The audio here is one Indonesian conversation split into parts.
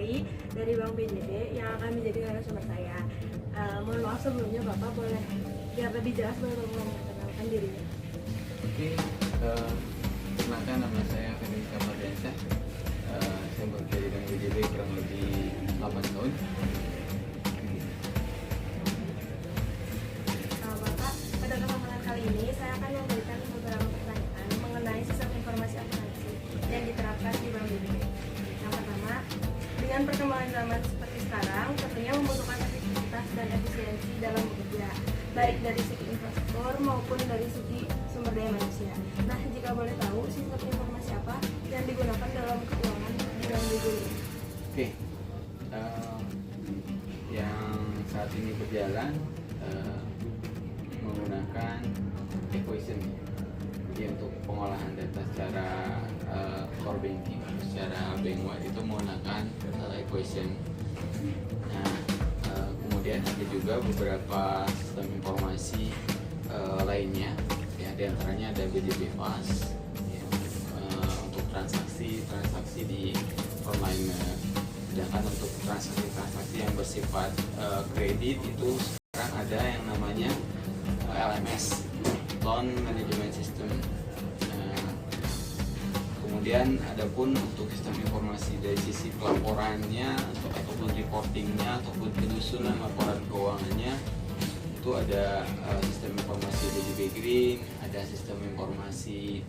Sari dari Bank BJB yang akan menjadi narasumber saya. Mohon maaf sebelumnya Bapak, boleh biar lebih jelas boleh memperkenalkan dirinya. Oke, perkenalkan nama saya Federica Kamardiansyah. Saya bekerja di Bank BJB kurang lebih 8 tahun. Bapak, pada kesempatan kali ini saya akan memberikan beberapa pertanyaan mengenai sistem informasi asuransi yang diterapkan di Bank BJB. Yang pertama, dengan perkembangan zaman seperti sekarang, tentunya membutuhkan efektivitas dan efisiensi dalam bekerja, baik dari segi infrastruktur maupun dari segi sumber daya manusia. Nah, jika boleh tahu, sistem informasi apa yang digunakan dalam keuangan di Bank BJB? Oke, yang saat ini berjalan menggunakan equation. Jadi untuk pengolahan data secara core banking, secara bank-wide itu menggunakan equation. Nah, kemudian ada juga beberapa sistem informasi lainnya, ya, diantaranya ada BJB Fast ya, untuk transaksi di online. Sedangkan untuk transaksi yang bersifat kredit itu sekarang ada yang namanya LMS, Loan Management System. Kemudian adapun untuk sistem informasi dari sisi pelaporannya ataupun reportingnya ataupun penyusunan laporan keuangannya itu ada sistem informasi BJB Green, ada sistem informasi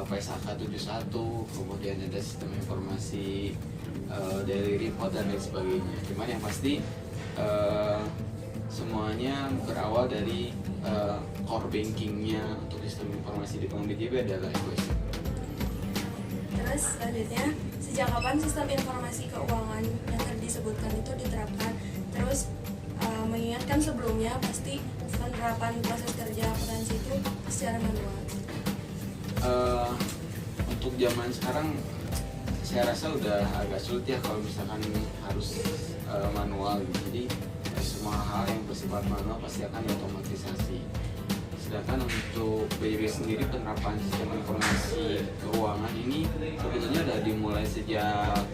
PSAK 71, kemudian ada sistem informasi daily report dan lain sebagainya. Cuman yang pasti semuanya berawal dari core bankingnya untuk sistem informasi di Bank BJB adalah equation. Terus selanjutnya, sejak kapan sistem informasi keuangan yang tadi disebutkan itu diterapkan? Terus mengingatkan sebelumnya pasti penerapan proses kerja akuntansi itu secara manual. Untuk zaman sekarang saya rasa udah agak sulit ya kalau misalkan harus manual gitu. Jadi semua hal yang bersifat manual pasti akan diotomatisasi. Sedangkan untuk BJB sendiri penerapan sistem informasi keuangan ini sebetulnya udah dimulai sejak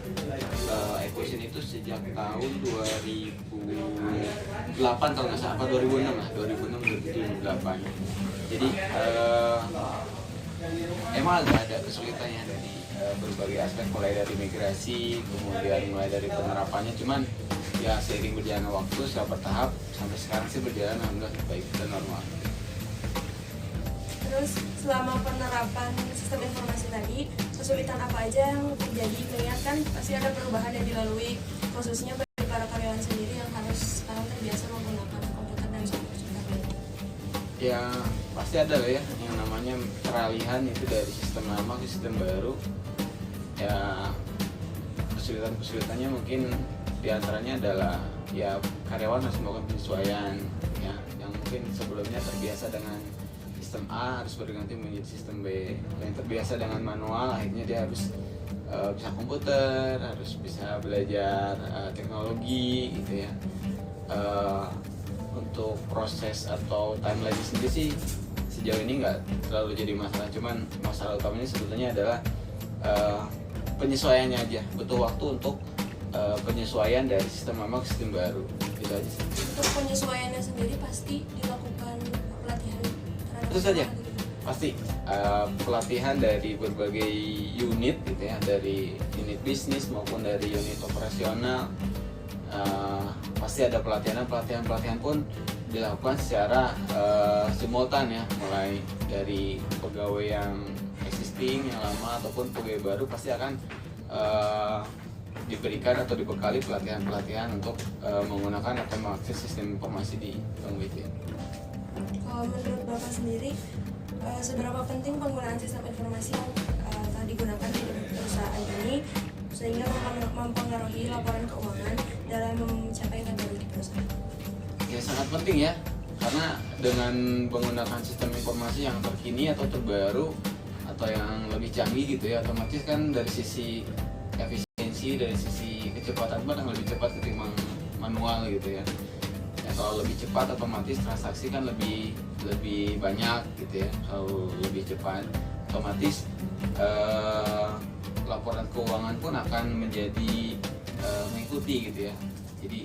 equation itu sejak tahun 2008 kalau nggak salah, apa 2006 lah, 2008. Jadi emang agak ada kesulitannya dari berbagai aspek, mulai dari migrasi, kemudian mulai dari penerapannya. Cuman ya seiring berjalannya waktu secara bertahap sampai sekarang sih berjalan alhamdulillah baik dan normal. Terus selama penerapan sistem informasi tadi, kesulitan apa aja yang terjadi? Mengingat kan pasti ada perubahan yang dilalui, khususnya bagi para karyawan sendiri yang harus sekarang terbiasa menggunakan komputer dan software. Ya pasti ada lah ya yang namanya peralihan itu dari sistem lama ke sistem baru. Ya kesulitannya mungkin diantaranya adalah ya karyawan harus melakukan penyesuaian ya, yang mungkin sebelumnya terbiasa dengan sistem A harus berganti menjadi sistem B, yang terbiasa dengan manual akhirnya dia harus bisa komputer, harus bisa belajar teknologi gitu ya. Untuk proses atau timeline sendiri sih sejauh ini nggak terlalu jadi masalah, cuman masalah utamanya sebetulnya adalah penyesuaiannya aja, butuh waktu untuk penyesuaian dari sistem lama ke sistem baru, gitu aja sih. Untuk penyesuaiannya sendiri pasti dilakukan pelatihan terhadap Itu saja pasti pelatihan dari berbagai unit gitu ya, dari unit bisnis maupun dari unit operasional. Pasti ada pelatihan pun dilakukan secara simultan ya, mulai dari pegawai yang existing yang lama ataupun pegawai baru pasti akan diberikan atau dibekali pelatihan untuk menggunakan atau mengakses sistem informasi di Bank BJB. Kalau menurut Bapak sendiri, seberapa penting penggunaan sistem informasi yang telah digunakan di perusahaan ini sehingga mempengaruhi laporan keuangan dalam mencapai target di perusahaan? Ya sangat penting ya, karena dengan menggunakan sistem informasi yang terkini atau terbaru atau yang lebih canggih gitu ya, otomatis kan dari sisi efisiensi, dari sisi kecepatan pun yang lebih cepat ketimbang manual gitu ya. Ya kalau lebih cepat otomatis transaksi kan lebih banyak gitu ya. Kalau lebih cepat otomatis laporan keuangan pun akan menjadi mengikuti gitu ya. Jadi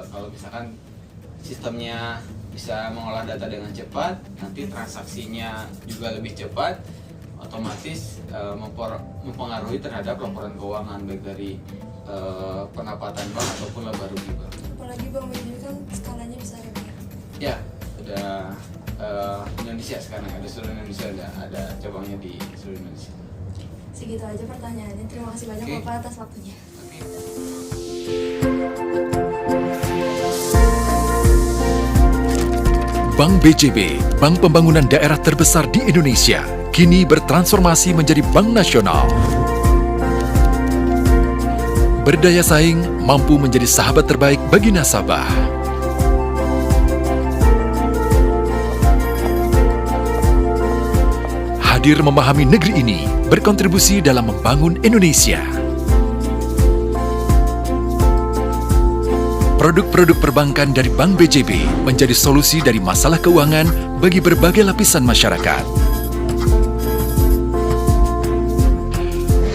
kalau misalkan sistemnya bisa mengolah data dengan cepat, nanti transaksinya juga lebih cepat, otomatis mempengaruhi terhadap laporan keuangan baik dari pendapatan bank ataupun laba rugi bank. Apalagi Bank BJB kan skalanya besar ya. Ya, udah Indonesia sekarang, ada seluruh Indonesia, ada cabangnya di seluruh Indonesia. Segitu aja pertanyaannya. Terima kasih banyak Oke. Bapak atas waktunya. Bank BJB, Bank Pembangunan Daerah terbesar di Indonesia, kini bertransformasi menjadi bank nasional. Berdaya saing, mampu menjadi sahabat terbaik bagi nasabah. Hadir memahami negeri ini, berkontribusi dalam membangun Indonesia. Produk-produk perbankan dari Bank BJB menjadi solusi dari masalah keuangan bagi berbagai lapisan masyarakat.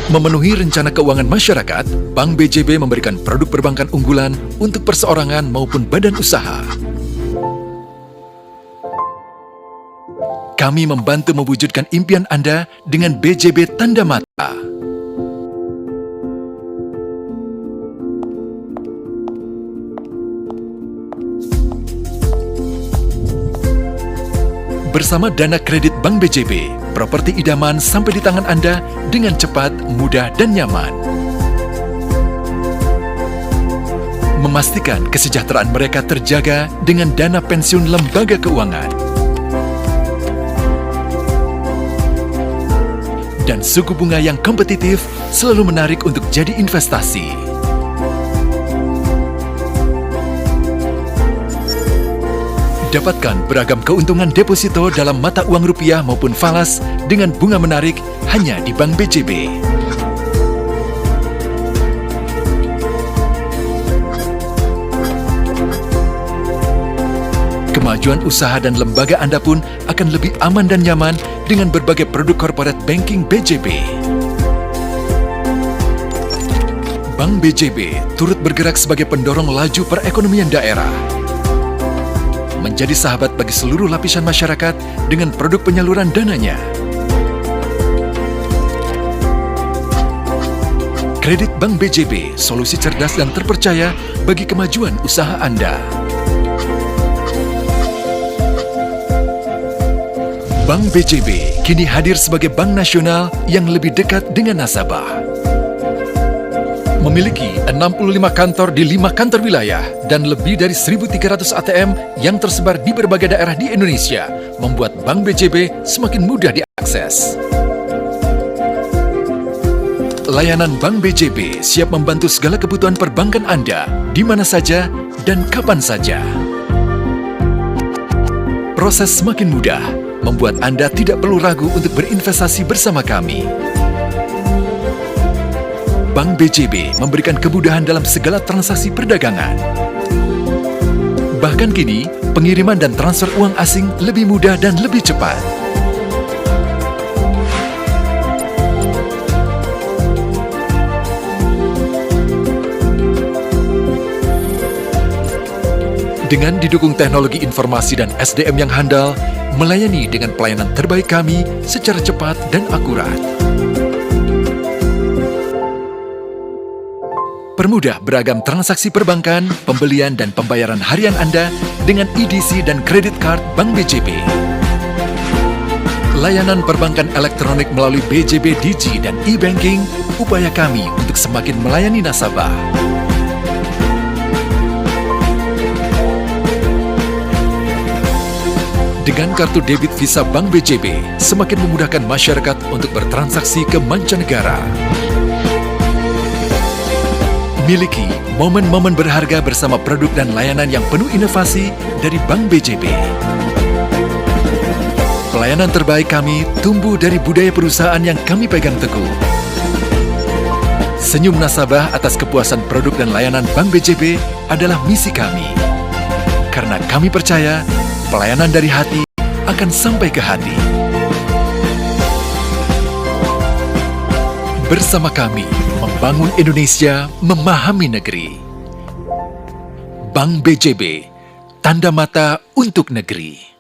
Memenuhi rencana keuangan masyarakat, Bank BJB memberikan produk perbankan unggulan untuk perseorangan maupun badan usaha. Kami membantu mewujudkan impian Anda dengan BJB Tanda Mata. Bersama dana kredit Bank BJB, properti idaman sampai di tangan Anda dengan cepat, mudah, dan nyaman. Memastikan kesejahteraan mereka terjaga dengan dana pensiun lembaga keuangan. Dan suku bunga yang kompetitif selalu menarik untuk jadi investasi. Dapatkan beragam keuntungan deposito dalam mata uang rupiah maupun falas dengan bunga menarik hanya di Bank BJB. Kemajuan usaha dan lembaga Anda pun akan lebih aman dan nyaman dengan berbagai produk corporate banking BJB. Bank BJB turut bergerak sebagai pendorong laju perekonomian daerah. Menjadi sahabat bagi seluruh lapisan masyarakat dengan produk penyaluran dananya. Kredit Bank BJB, solusi cerdas dan terpercaya bagi kemajuan usaha Anda. Bank BJB kini hadir sebagai bank nasional yang lebih dekat dengan nasabah. Memiliki 65 kantor di 5 kantor wilayah dan lebih dari 1.300 ATM yang tersebar di berbagai daerah di Indonesia, membuat Bank BJB semakin mudah diakses. Layanan Bank BJB siap membantu segala kebutuhan perbankan Anda, di mana saja dan kapan saja. Proses semakin mudah, membuat Anda tidak perlu ragu untuk berinvestasi bersama kami. Bank BJB memberikan kemudahan dalam segala transaksi perdagangan. Bahkan kini, pengiriman dan transfer uang asing lebih mudah dan lebih cepat. Dengan didukung teknologi informasi dan SDM yang handal, melayani dengan pelayanan terbaik kami secara cepat dan akurat. Permudah beragam transaksi perbankan, pembelian dan pembayaran harian Anda dengan EDC dan kredit card Bank BJB. Layanan perbankan elektronik melalui BJB Digi dan e-banking, upaya kami untuk semakin melayani nasabah. Dengan kartu debit Visa Bank BJB, semakin memudahkan masyarakat untuk bertransaksi ke mancanegara. Miliki momen-momen berharga bersama produk dan layanan yang penuh inovasi dari Bank BJB. Pelayanan terbaik kami tumbuh dari budaya perusahaan yang kami pegang teguh. Senyum nasabah atas kepuasan produk dan layanan Bank BJB adalah misi kami. Karena kami percaya, pelayanan dari hati akan sampai ke hati. Bersama kami, membangun Indonesia, memahami negeri. Bank BJB, tanda mata untuk negeri.